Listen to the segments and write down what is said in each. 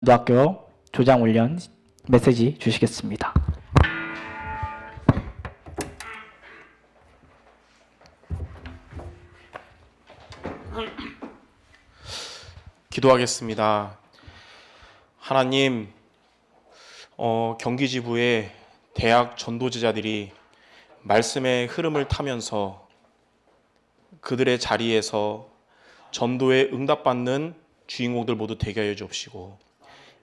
고등학교 조장훈련 메시지 주시겠습니다. 기도하겠습니다. 하나님, 경기지부의 대학 전도제자들이 말씀의 흐름을 타면서 그들의 자리에서 전도에 응답받는 주인공들 모두 되게 하여 주옵시고,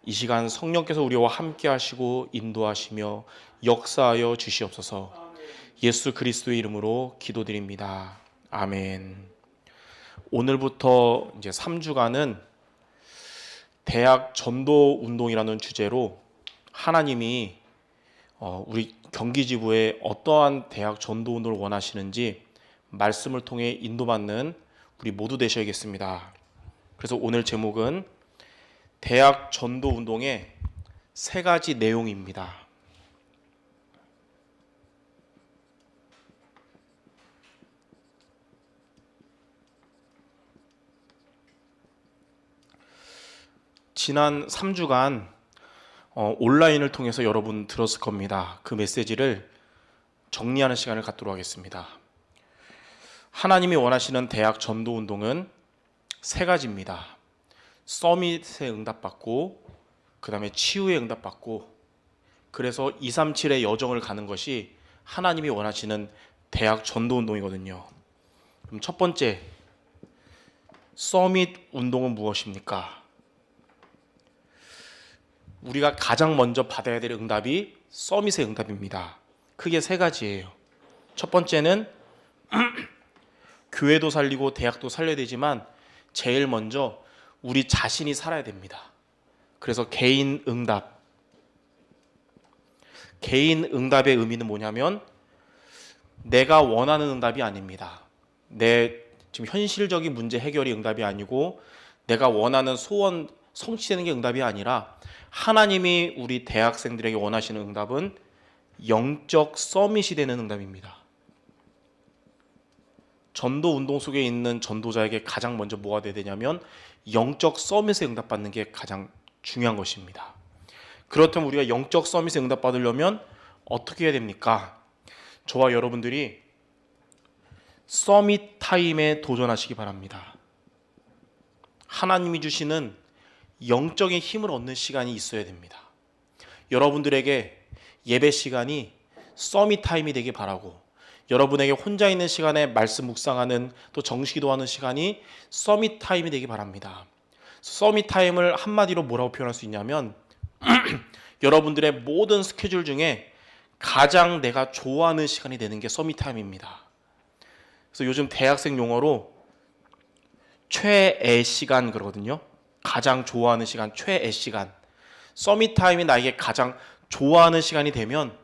이 시간 성령께서 우리와 함께 하시고 인도하시며 역사하여 주시옵소서. 예수 그리스도의 이름으로 기도드립니다. 아멘. 오늘부터 이제 3주간은 대학 전도 운동이라는 주제로 하나님이 우리 경기지부에 어떠한 대학 전도 운동을 원하시는지 말씀을 통해 인도받는 우리 모두 되셔야겠습니다. 그래서 오늘 제목은 대학 전도 운동의 3가지 내용입니다. 지난 3주간 온라인을 통해서 여러분 들었을 겁니다. 그 메시지를 정리하는 시간을 갖도록 하겠습니다. 하나님이 원하시는 대학 전도 운동은 3가지입니다. 서밋에 응답받고, 그 다음에 치유에 응답받고, 그래서 237의 여정을 가는 것이 하나님이 원하시는 대학 전도 운동이거든요. 그럼 첫 번째, 서밋 운동은 무엇입니까? 우리가 가장 먼저 받아야 될 응답이 서밋의 응답입니다. 크게 3가지예요. 첫 번째는 교회도 살리고 대학도 살려야 되지만 제일 먼저 우리 자신이 살아야 됩니다. 그래서 개인 응답. 개인 응답의 의미는 뭐냐면 내가 원하는 응답이 아닙니다. 내 지금 현실적인 문제 해결이 응답이 아니고 내가 원하는 소원 성취되는 게 응답이 아니라 하나님이 우리 대학생들에게 원하시는 응답은 영적 서밋이 되는 응답입니다. 전도 운동 속에 있는 전도자에게 가장 먼저 뭐가 돼야 되냐면 영적 서밋에 응답받는 게 가장 중요한 것입니다. 그렇다면 우리가 영적 서밋에 응답받으려면 어떻게 해야 됩니까? 저와 여러분들이 서밋 타임에 도전하시기 바랍니다. 하나님이 주시는 영적인 힘을 얻는 시간이 있어야 됩니다. 여러분들에게 예배 시간이 서밋 타임이 되길 바라고, 여러분에게 혼자 있는 시간에 말씀 묵상하는 또 정시기도하는 시간이 서밋 타임이 되길 바랍니다. 서밋 타임을 한마디로 뭐라고 표현할 수 있냐면 여러분들의 모든 스케줄 중에 가장 내가 좋아하는 시간이 되는 게 서밋 타임입니다. 그래서 요즘 대학생 용어로 최애 시간 그러거든요. 가장 좋아하는 시간, 최애 시간. 서밋 타임이 나에게 가장 좋아하는 시간이 되면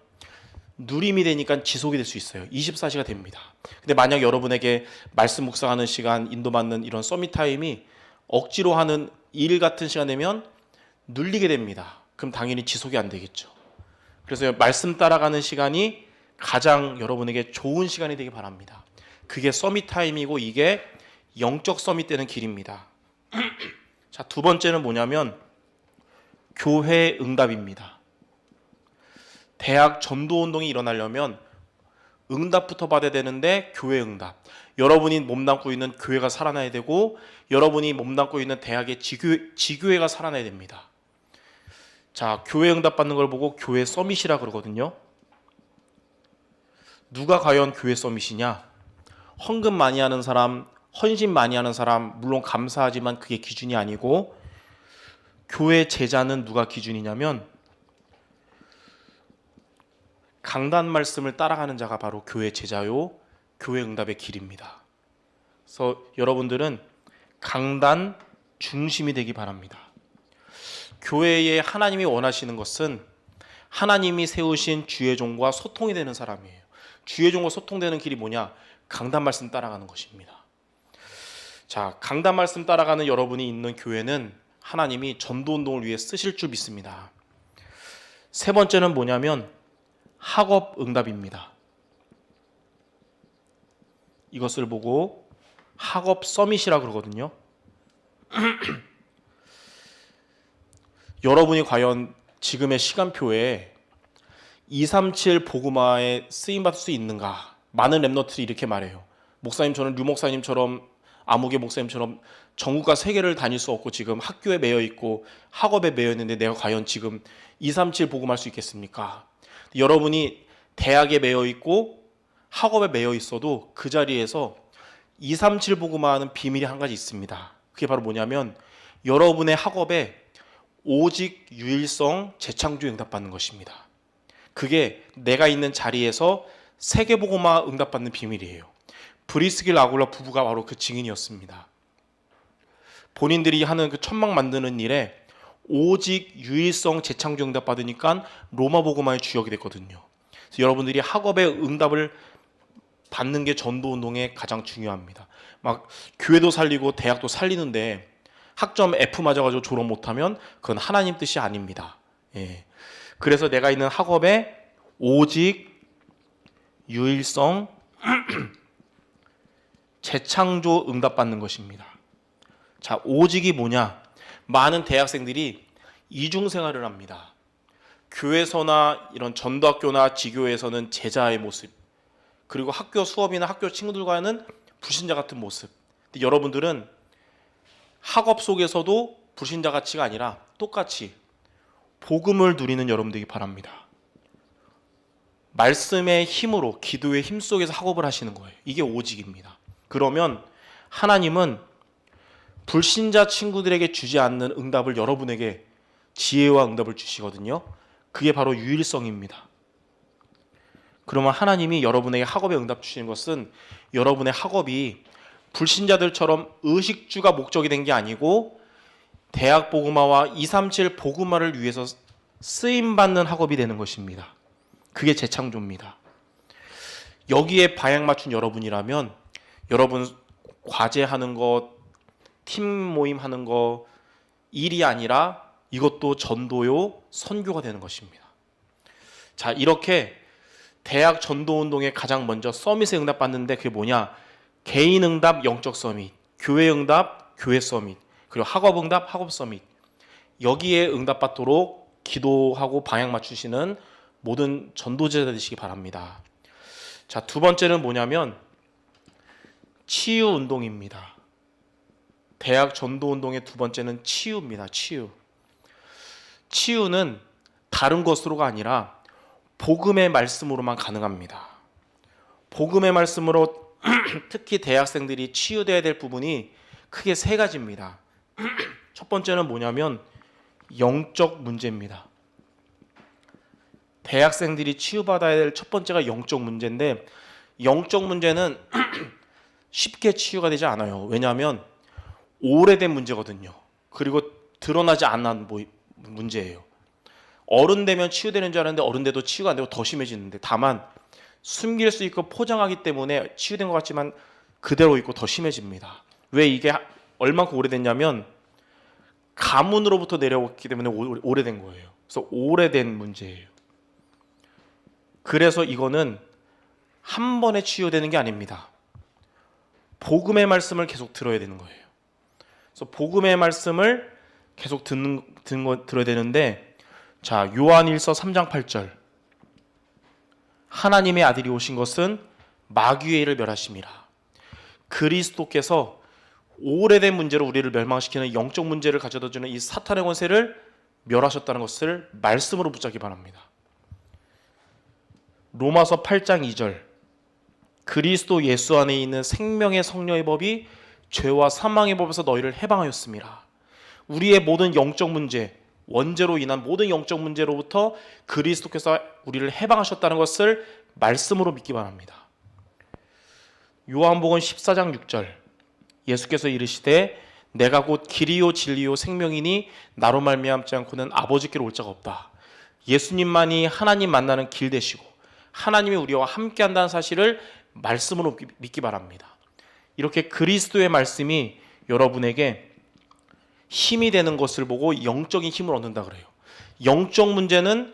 누림이 되니까 지속이 될 수 있어요. 24시가 됩니다. 근데 만약 여러분에게 말씀 묵상하는 시간, 인도받는 이런 서밋 타임이 억지로 하는 일 같은 시간 되면 눌리게 됩니다. 그럼 당연히 지속이 안 되겠죠. 그래서 말씀 따라가는 시간이 가장 여러분에게 좋은 시간이 되길 바랍니다. 그게 서밋 타임이고 이게 영적 서밋 되는 길입니다. 자, 두 번째는 뭐냐면 교회 응답입니다. 대학 전도 운동이 일어나려면 응답부터 받아야 되는데 교회 응답. 여러분이 몸담고 있는 교회가 살아나야 되고 여러분이 몸담고 있는 대학의 지교회가 살아나야 됩니다. 자, 교회 응답 받는 걸 보고 교회 서밋이라 그러거든요. 누가 과연 교회 서밋이냐? 헌금 많이 하는 사람, 헌신 많이 하는 사람, 물론 감사하지만 그게 기준이 아니고, 교회 제자는 누가 기준이냐면 강단 말씀을 따라가는 자가 바로 교회 제자요, 교회 응답의 길입니다. 그래서 여러분들은 강단 중심이 되기 바랍니다. 교회에 하나님이 원하시는 것은 하나님이 세우신 주의 종과 소통이 되는 사람이에요. 주의 종과 소통되는 길이 뭐냐? 강단 말씀 따라가는 것입니다. 자, 강단 말씀 따라가는 여러분이 있는 교회는 하나님이 전도 운동을 위해 쓰실 줄 믿습니다. 세 번째는 뭐냐면 학업 응답입니다. 이것을 보고 학업 서밋이라 그러거든요. 여러분이 과연 지금의 시간표에 237 복음화에 쓰임받을 수 있는가? 많은 랩너트들이 이렇게 말해요. 목사님, 저는 류 목사님처럼 아무개 목사님처럼 전국과 세계를 다닐 수 없고 지금 학교에 매여 있고 학업에 매여 있는데 내가 과연 지금 237 복음할 수 있겠습니까? 여러분이 대학에 매여 있고 학업에 매여 있어도 그 자리에서 237 복음화하는 비밀이 한 가지 있습니다. 그게 바로 뭐냐면 여러분의 학업에 오직 유일성 재창조에 응답받는 것입니다. 그게 내가 있는 자리에서 세계복음화 응답받는 비밀이에요. 브리스길 아굴라 부부가 바로 그 증인이었습니다. 본인들이 하는 그 천막 만드는 일에 오직 유일성 재창조 응답받으니까 로마 복음화의 주역이 됐거든요. 그래서 여러분들이 학업의 응답을 받는 게 전도운동에 가장 중요합니다. 막 교회도 살리고 대학도 살리는데 학점 F 맞아가지고 졸업 못하면 그건 하나님 뜻이 아닙니다. 예. 그래서 내가 있는 학업에 오직 유일성 재창조 응답받는 것입니다. 자, 오직이 뭐냐? 많은 대학생들이 이중생활을 합니다. 교회에서나 이런 전도학교나 지교에서는 제자의 모습, 그리고 학교 수업이나 학교 친구들과는 불신자 같은 모습. 근데 여러분들은 학업 속에서도 불신자 가치가 아니라 똑같이 복음을 누리는 여러분들이 바랍니다. 말씀의 힘으로, 기도의 힘 속에서 학업을 하시는 거예요. 이게 오직입니다. 그러면 하나님은 불신자 친구들에게 주지 않는 응답을 여러분에게 지혜와 응답을 주시거든요. 그게 바로 유일성입니다. 그러면 하나님이 여러분에게 학업에 응답 주시는 것은 여러분의 학업이 불신자들처럼 의식주가 목적이 된 게 아니고 대학 복음화와 237 복음화를 위해서 쓰임받는 학업이 되는 것입니다. 그게 재창조입니다. 여기에 방향 맞춘 여러분이라면 여러분 과제하는 것, 팀 모임 하는 거 일이 아니라 이것도 전도요, 선교가 되는 것입니다. 자, 이렇게 대학 전도운동에 가장 먼저 서밋에 응답받는데 그게 뭐냐? 개인 응답, 영적 서밋, 교회 응답, 교회 서밋, 그리고 학업 응답, 학업 서밋. 여기에 응답받도록 기도하고 방향 맞추시는 모든 전도제자 되시기 바랍니다. 자, 두 번째는 뭐냐면 치유 운동입니다. 대학 전도 운동의 두 번째는 치유입니다. 치유. 치유는 다른 것으로가 아니라 복음의 말씀으로만 가능합니다. 복음의 말씀으로 특히 대학생들이 치유돼야 될 부분이 크게 세 가지입니다. 첫 번째는 뭐냐면 영적 문제입니다. 대학생들이 치유받아야 될 첫 번째가 영적 문제인데 영적 문제는 쉽게 치유가 되지 않아요. 왜냐하면 오래된 문제거든요. 그리고 드러나지 않은 문제예요. 어른 되면 치유되는 줄 알았는데 어른 돼도 치유가 안 되고 더 심해지는데 다만 숨길 수 있고 포장하기 때문에 치유된 것 같지만 그대로 있고 더 심해집니다. 왜 이게 얼만큼 오래됐냐면 가문으로부터 내려왔기 때문에 오래된 거예요. 그래서 오래된 문제예요. 그래서 이거는 한 번에 치유되는 게 아닙니다. 복음의 말씀을 계속 들어야 되는 거예요. 그래서 복음의 말씀을 계속 들어야 되는데 자, 요한일서 3장 8절 하나님의 아들이 오신 것은 마귀의 일을 멸하심이라. 그리스도께서 오래된 문제로 우리를 멸망시키는 영적 문제를 가져다주는 이 사탄의 권세를 멸하셨다는 것을 말씀으로 붙잡기 바랍니다. 로마서 8장 2절 그리스도 예수 안에 있는 생명의 성령의 법이 죄와 사망의 법에서 너희를 해방하였습니다. 우리의 모든 영적 문제, 원죄로 인한 모든 영적 문제로부터 그리스도께서 우리를 해방하셨다는 것을 말씀으로 믿기 바랍니다. 요한복음 14장 6절 예수께서 이르시되 내가 곧 길이요 진리요 생명이니 나로 말미암지 않고는 아버지께로 올 자가 없다. 예수님만이 하나님 만나는 길 되시고 하나님이 우리와 함께 한다는 사실을 말씀으로 믿기 바랍니다. 이렇게 그리스도의 말씀이 여러분에게 힘이 되는 것을 보고 영적인 힘을 얻는다 그래요. 영적 문제는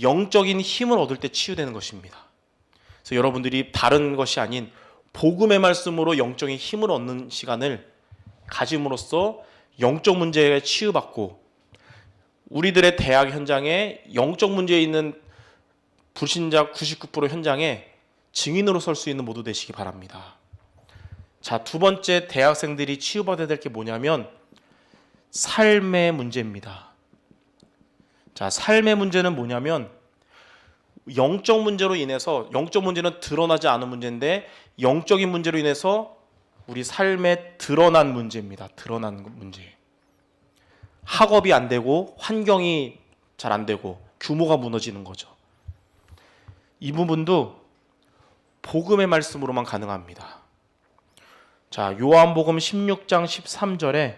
영적인 힘을 얻을 때 치유되는 것입니다. 그래서 여러분들이 다른 것이 아닌 복음의 말씀으로 영적인 힘을 얻는 시간을 가짐으로써 영적 문제에 치유받고 우리들의 대학 현장에 영적 문제에 있는 불신자 99% 현장에 증인으로 설 수 있는 모두 되시기 바랍니다. 자, 두 번째 대학생들이 치유받아야 될 게 뭐냐면 삶의 문제입니다. 자, 삶의 문제는 뭐냐면 영적 문제로 인해서, 영적 문제는 드러나지 않은 문제인데 영적인 문제로 인해서 우리 삶에 드러난 문제입니다. 드러난 문제. 학업이 안 되고 환경이 잘 안 되고 규모가 무너지는 거죠. 이 부분도 복음의 말씀으로만 가능합니다. 자, 요한복음 16장 13절에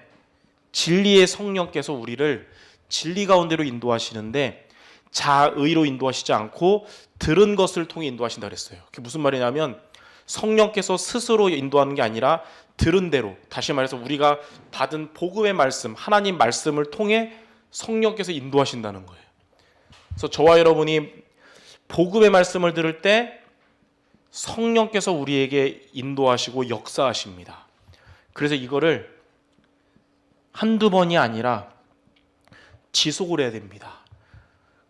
진리의 성령께서 우리를 진리 가운데로 인도하시는데 자의로 인도하시지 않고 들은 것을 통해 인도하신다 그랬어요. 그게 무슨 말이냐면 성령께서 스스로 인도하는 게 아니라 들은 대로, 다시 말해서 우리가 받은 복음의 말씀, 하나님 말씀을 통해 성령께서 인도하신다는 거예요. 그래서 저와 여러분이 복음의 말씀을 들을 때 성령께서 우리에게 인도하시고 역사하십니다. 그래서 이거를 한두 번이 아니라 지속을 해야 됩니다.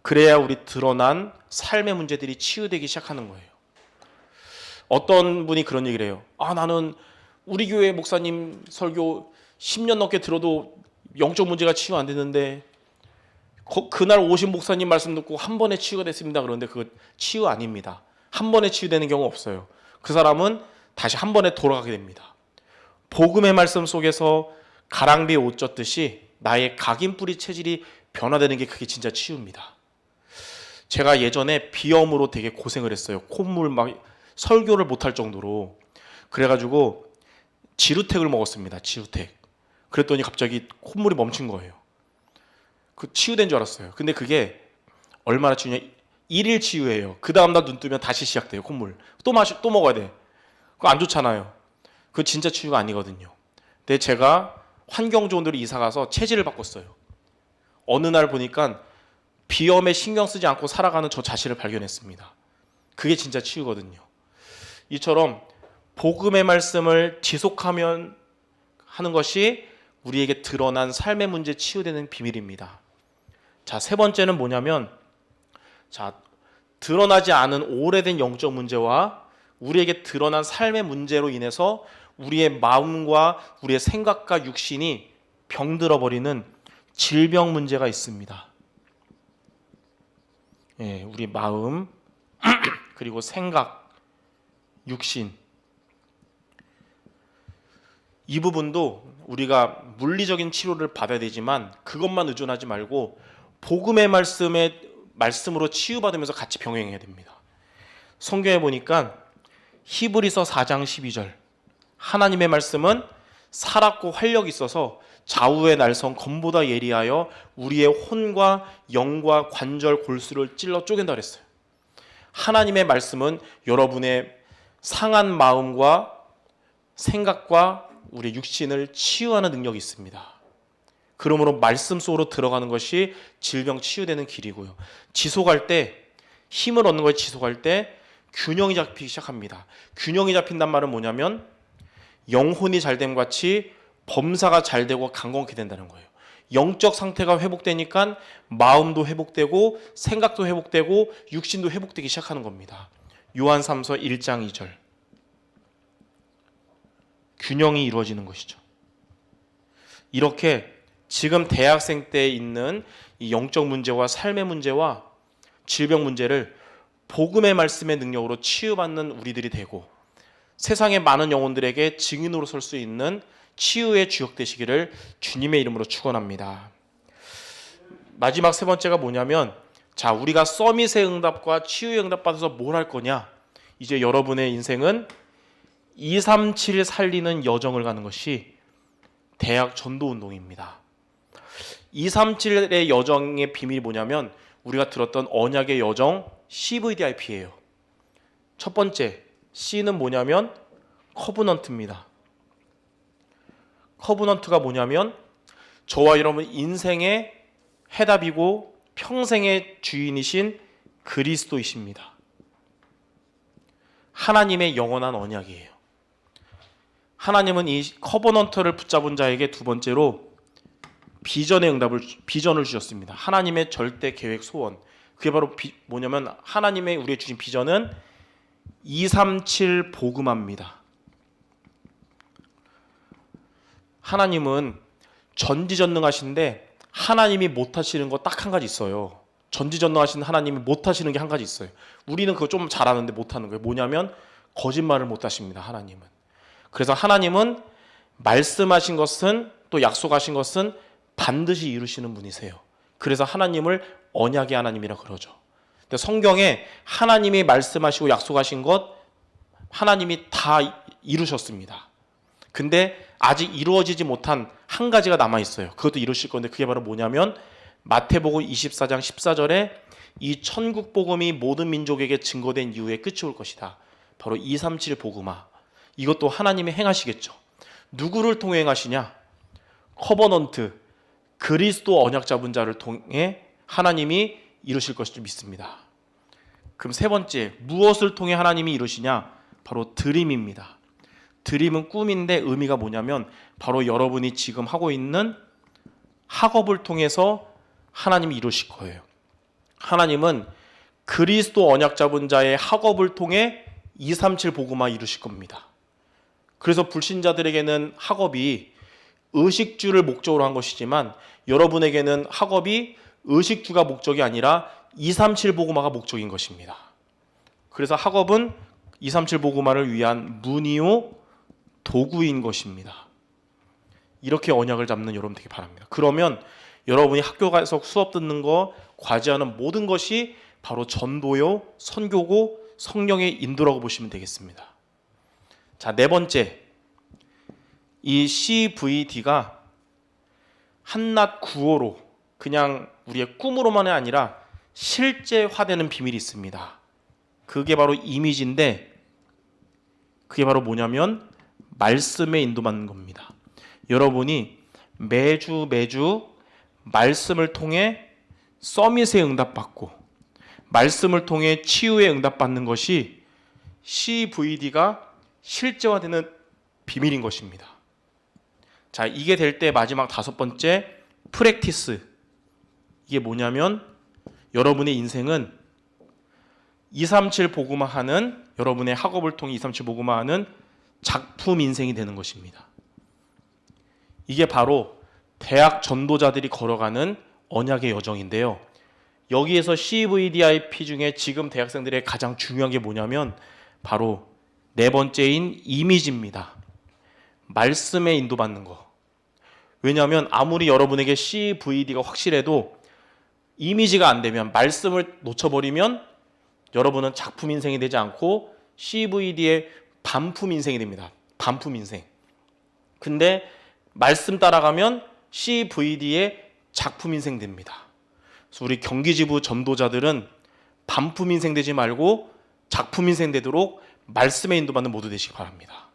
그래야 우리 드러난 삶의 문제들이 치유되기 시작하는 거예요. 어떤 분이 그런 얘기를 해요. 나는 우리 교회 목사님 설교 10년 넘게 들어도 영적 문제가 치유 안 되는데 그날 오신 목사님 말씀 듣고 한 번에 치유가 됐습니다. 그런데 그거 치유 아닙니다. 한 번에 치유되는 경우 없어요. 그 사람은 다시 한 번에 돌아가게 됩니다. 복음의 말씀 속에서 가랑비에 옷 젖듯이 나의 각인뿌리 체질이 변화되는 게 그게 진짜 치유입니다. 제가 예전에 비염으로 되게 고생을 했어요. 콧물 막 설교를 못할 정도로. 그래가지고 지루텍을 먹었습니다. 지루텍. 그랬더니 갑자기 콧물이 멈춘 거예요. 그 치유된 줄 알았어요. 근데 그게 얼마나 치유냐? 1일 치유예요. 그 다음날 눈 뜨면 다시 시작돼요. 콧물. 또 먹어야 돼. 그거 안 좋잖아요. 그거 진짜 치유가 아니거든요. 근데 제가 환경 좋은 데로 이사 가서 체질을 바꿨어요. 어느 날 보니까 비염에 신경 쓰지 않고 살아가는 저 자신을 발견했습니다. 그게 진짜 치유거든요. 이처럼 복음의 말씀을 지속하면 하는 것이 우리에게 드러난 삶의 문제 치유되는 비밀입니다. 자, 세 번째는 뭐냐면, 자, 드러나지 않은 오래된 영적 문제와 우리에게 드러난 삶의 문제로 인해서 우리의 마음과 우리의 생각과 육신이 병들어 버리는 질병 문제가 있습니다. 예, 우리 마음 그리고 생각, 육신, 이 부분도 우리가 물리적인 치료를 받아야 되지만 그것만 의존하지 말고 복음의 말씀으로 치유받으면서 같이 병행해야 됩니다. 성경에 보니까 히브리서 4장 12절, 하나님의 말씀은 살았고 활력이 있어서 좌우의 날선 검보다 예리하여 우리의 혼과 영과 관절 골수를 찔러 쪼갠다 그랬어요. 하나님의 말씀은 여러분의 상한 마음과 생각과 우리 육신을 치유하는 능력이 있습니다. 그러므로 말씀 속으로 들어가는 것이 질병 치유되는 길이고요. 지속할 때, 힘을 얻는 걸 지속할 때 균형이 잡히기 시작합니다. 균형이 잡힌단 말은 뭐냐면 영혼이 잘됨 같이 범사가 잘 되고 강건케 된다는 거예요. 영적 상태가 회복되니까 마음도 회복되고 생각도 회복되고 육신도 회복되기 시작하는 겁니다. 요한삼서 1장 2절. 균형이 이루어지는 것이죠. 이렇게 지금 대학생 때 있는 이 영적 문제와 삶의 문제와 질병 문제를 복음의 말씀의 능력으로 치유받는 우리들이 되고 세상의 많은 영혼들에게 증인으로 설 수 있는 치유의 주역 되시기를 주님의 이름으로 축원합니다. 마지막 세 번째가 뭐냐면, 자, 우리가 서밋의 응답과 치유의 응답 받아서 뭘 할 거냐? 이제 여러분의 인생은 237 살리는 여정을 가는 것이 대학 전도 운동입니다. 237의 여정의 비밀이 뭐냐면 우리가 들었던 언약의 여정 CVDIP예요. 첫 번째 C는 뭐냐면 커브넌트입니다. 커브넌트가 뭐냐면 저와 여러분 인생의 해답이고 평생의 주인이신 그리스도이십니다. 하나님의 영원한 언약이에요. 하나님은 이 커버넌트를 붙잡은 자에게 두 번째로 비전을 주셨습니다. 하나님의 절대 계획 소원. 그게 바로 뭐냐면 하나님의 우리에게 주신 비전은 237 복음화입니다. 하나님은 전지전능하신데 하나님이 못하시는 거 딱 한 가지 있어요. 전지전능하신 하나님이 못하시는 게 한 가지 있어요. 우리는 그거 좀 잘하는데 못하는 거예요. 뭐냐면 거짓말을 못하십니다. 하나님은. 그래서 하나님은 말씀하신 것은 또 약속하신 것은 반드시 이루시는 분이세요. 그래서 하나님을 언약의 하나님이라 그러죠. 근데 성경에 하나님이 말씀하시고 약속하신 것 하나님이 다 이루셨습니다. 근데 아직 이루어지지 못한 한 가지가 남아 있어요. 그것도 이루실 건데 그게 바로 뭐냐면 마태복음 24장 14절에 이 천국 복음이 모든 민족에게 증거된 이후에 끝이 올 것이다. 바로 237 복음화. 이것도 하나님이 행하시겠죠. 누구를 통해 행하시냐? 커버넌트, 그리스도 언약 잡은 자를 통해 하나님이 이루실 것을 믿습니다. 그럼 세 번째, 무엇을 통해 하나님이 이루시냐? 바로 드림입니다. 드림은 꿈인데 의미가 뭐냐면 바로 여러분이 지금 하고 있는 학업을 통해서 하나님이 이루실 거예요. 하나님은 그리스도 언약 잡은 자의 학업을 통해 237 복음화 이루실 겁니다. 그래서 불신자들에게는 학업이 의식주를 목적으로 한 것이지만 여러분에게는 학업이 의식주가 목적이 아니라 237 복음화가 목적인 것입니다. 그래서 학업은 237 복음화를 위한 문이요 도구인 것입니다. 이렇게 언약을 잡는 여러분 되기 바랍니다. 그러면 여러분이 학교 가서 수업 듣는 거, 과제하는 모든 것이 바로 전도요, 선교고 성령의 인도라고 보시면 되겠습니다. 자, 네 번째, 이 CVD가 한낱 구호로 그냥 우리의 꿈으로만이 아니라 실제화되는 비밀이 있습니다. 그게 바로 이미지인데 그게 바로 뭐냐면 말씀에 인도받는 겁니다. 여러분이 매주 말씀을 통해 서밋에 응답받고 말씀을 통해 치유에 응답받는 것이 CVD가 실제화되는 비밀인 것입니다. 자, 이게 될 때 마지막 다섯 번째 프랙티스. 이게 뭐냐면 여러분의 인생은 237 복음화하는 여러분의 학업을 통해 237 복음화하는 작품 인생이 되는 것입니다. 이게 바로 대학 전도자들이 걸어가는 언약의 여정인데요. 여기에서 CVDIP 중에 지금 대학생들의 가장 중요한 게 뭐냐면 바로 네 번째인 이미지입니다. 말씀에 인도받는 거. 왜냐하면 아무리 여러분에게 CVD가 확실해도 이미지가 안 되면 말씀을 놓쳐버리면 여러분은 작품 인생이 되지 않고 CVD의 반품 인생이 됩니다. 반품 인생. 근데 말씀 따라가면 CVD의 작품 인생 됩니다. 그래서 우리 경기지부 전도자들은 반품 인생 되지 말고 작품 인생 되도록 말씀에 인도받는 모두 되시기 바랍니다.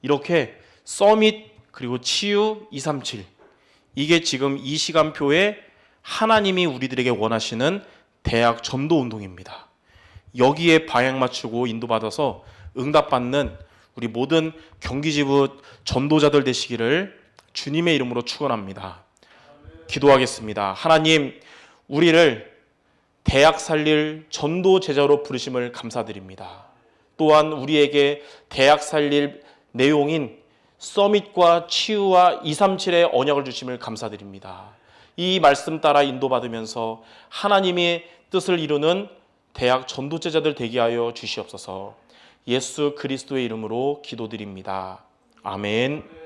이렇게 서밋 그리고 치유 237 이게 지금 이 시간표에 하나님이 우리들에게 원하시는 대학 전도 운동입니다. 여기에 방향 맞추고 인도받아서 응답받는 우리 모든 경기지부 전도자들 되시기를 주님의 이름으로 축원합니다. 기도하겠습니다. 하나님, 우리를 대학 살릴 전도 제자로 부르심을 감사드립니다. 또한 우리에게 대학 살릴 내용인 서밋과 치유와 237의 언약을 주심을 감사드립니다. 이 말씀 따라 인도받으면서 하나님의 뜻을 이루는 대학 전도제자들 되게 하여 주시옵소서. 예수 그리스도의 이름으로 기도드립니다. 아멘.